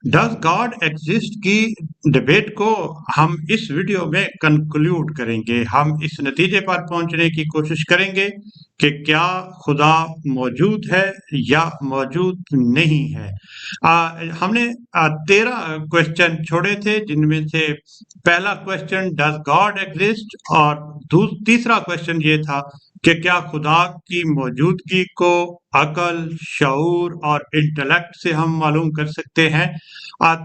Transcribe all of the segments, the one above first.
Does God exist की debate को हम इस वीडियो में कंक्लूड करेंगे। हम इस नतीजे पर पहुंचने की कोशिश करेंगे कि क्या खुदा मौजूद है या मौजूद नहीं है। हमने 13 क्वेश्चन छोड़े थे, जिनमें से पहला क्वेश्चन डज गॉड एग्जिस्ट और तीसरा क्वेश्चन ये था कि क्या खुदा की मौजूदगी को अकल, शऊर और इंटेलेक्ट से हम मालूम कर सकते हैं।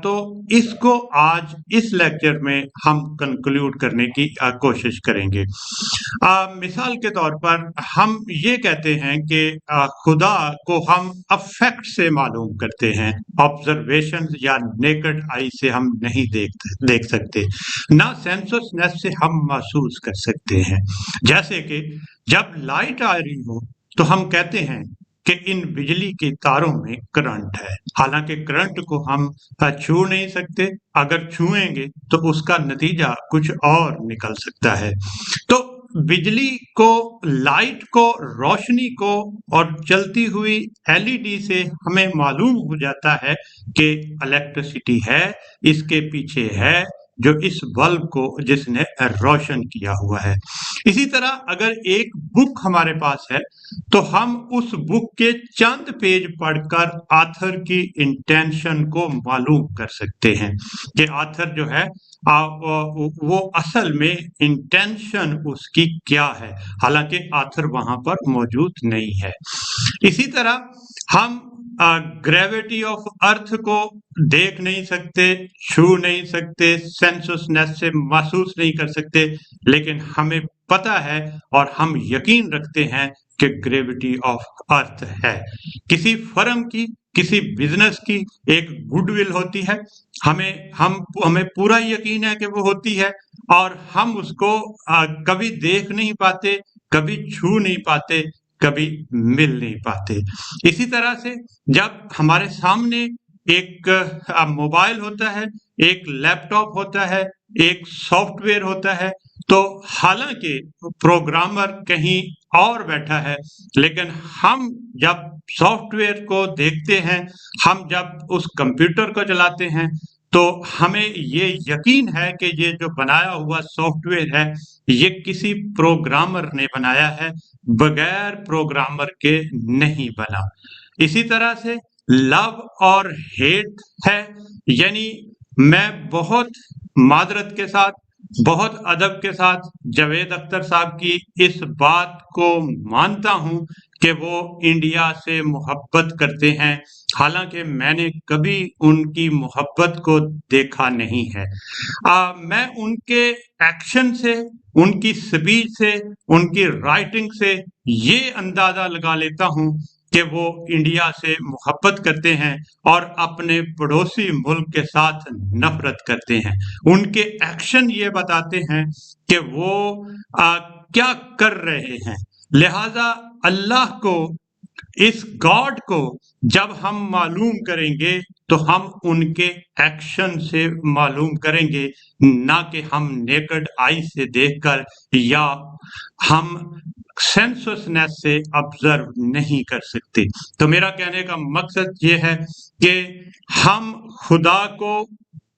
तो इसको आज इस लेक्चर में हम कंक्लूड करने की कोशिश करेंगे। मिसाल के तौर पर हम ये कहते हैं कि खुदा को हम अफेक्ट से मालूम करते हैं, ऑब्जर्वेशन या नेकेड आई से हम नहीं देख सकते, ना सेंससनेस से हम महसूस कर सकते हैं। जैसे कि जब लाइट आ रही हो तो हम कहते हैं कि इन बिजली के तारों में करंट है, हालांकि करंट को हम छू नहीं सकते। अगर छुएंगे तो उसका नतीजा कुछ और निकल सकता है। तो बिजली को, लाइट को, रोशनी को और चलती हुई एलईडी से हमें मालूम हो जाता है कि इलेक्ट्रिसिटी है, इसके पीछे है जो इस बल्ब को जिसने रोशन किया हुआ है। इसी तरह अगर एक बुक हमारे पास है तो हम उस बुक के चंद पेज पढ़कर आथर की इंटेंशन को मालूम कर सकते हैं कि आथर जो है वो असल में इंटेंशन उसकी क्या है, हालांकि आथर वहां पर मौजूद नहीं है। इसी तरह हम ग्रेविटी ऑफ अर्थ को देख नहीं सकते, छू नहीं सकते, सेंससनेस से महसूस नहीं कर सकते, लेकिन हमें पता है और हम यकीन रखते हैं कि ग्रेविटी ऑफ अर्थ है। किसी फर्म की, किसी बिजनेस की एक गुडविल होती है, हमें पूरा यकीन है कि वो होती है, और हम उसको कभी देख नहीं पाते, कभी छू नहीं पाते, कभी मिल नहीं पाते। इसी तरह से जब हमारे सामने एक मोबाइल होता है, एक लैपटॉप होता है, एक सॉफ्टवेयर होता है, तो हालांकि प्रोग्रामर कहीं और बैठा है, लेकिन हम जब सॉफ्टवेयर को देखते हैं, हम जब उस कंप्यूटर को चलाते हैं, तो हमें ये यकीन है कि ये जो बनाया हुआ सॉफ्टवेयर है ये किसी प्रोग्रामर ने बनाया है, बगैर प्रोग्रामर के नहीं बना। इसी तरह से लव और हेट है, यानी मैं बहुत मादरत के साथ, बहुत अदब के साथ जावेद अख्तर साहब की इस बात को मानता हूं कि वो इंडिया से मोहब्बत करते हैं, हालांकि मैंने कभी उनकी मोहब्बत को देखा नहीं है। मैं उनके एक्शन से, उनकी स्पीच से, उनकी राइटिंग से ये अंदाजा लगा लेता हूं कि वो इंडिया से मोहब्बत करते हैं और अपने पड़ोसी मुल्क के साथ नफरत करते हैं। उनके एक्शन ये बताते हैं कि वो क्या कर रहे हैं। लिहाजा अल्लाह को, इस गॉड को जब हम मालूम करेंगे तो हम उनके एक्शन से मालूम करेंगे, ना कि हम नेकेड आई से देखकर या हम सेंससनेस से ऑब्जर्व नहीं कर सकते। तो मेरा कहने का मकसद ये है कि हम खुदा को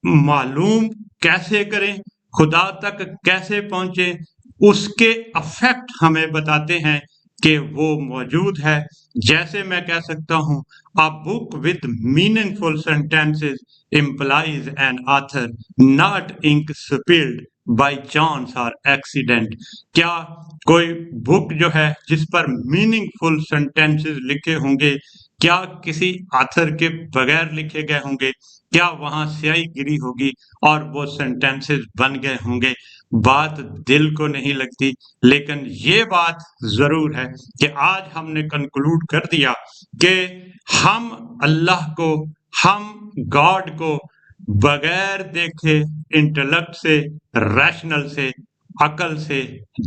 मालूम कैसे करें, खुदा तक कैसे पहुंचे, उसके अफेक्ट हमें बताते हैं कि वो मौजूद है। जैसे मैं कह सकता हूं, a book with meaningful sentences implies an author, not ink spilled by chance or accident। क्या कोई बुक जो है जिस पर मीनिंगफुल सेंटेंसेस लिखे होंगे, क्या किसी आथर के बगैर लिखे गए होंगे? क्या वहां स्याही गिरी होगी और वो सेंटेंसेस बन गए होंगे? बात दिल को नहीं लगती, लेकिन ये बात जरूर है कि आज हमने कंक्लूड कर दिया कि हम अल्लाह को, हम गॉड को बगैर देखे इंटेलेक्ट से, रैशनल से, अकल से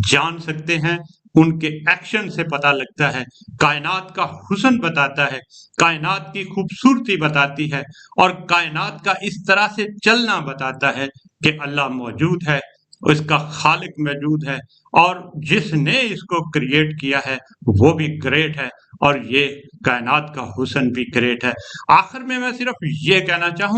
जान सकते हैं। उनके एक्शन से पता लगता है, कायनात का हुस्न बताता है, कायनात की खूबसूरती बताती है, और कायनात का इस तरह से चलना बताता है कि अल्लाह मौजूद है, इसका खालिक मौजूद है, और जिसने इसको क्रिएट किया है वो भी ग्रेट है, और ये कायनात का हुस्न भी ग्रेट है। आखिर में मैं सिर्फ ये कहना चाहूँ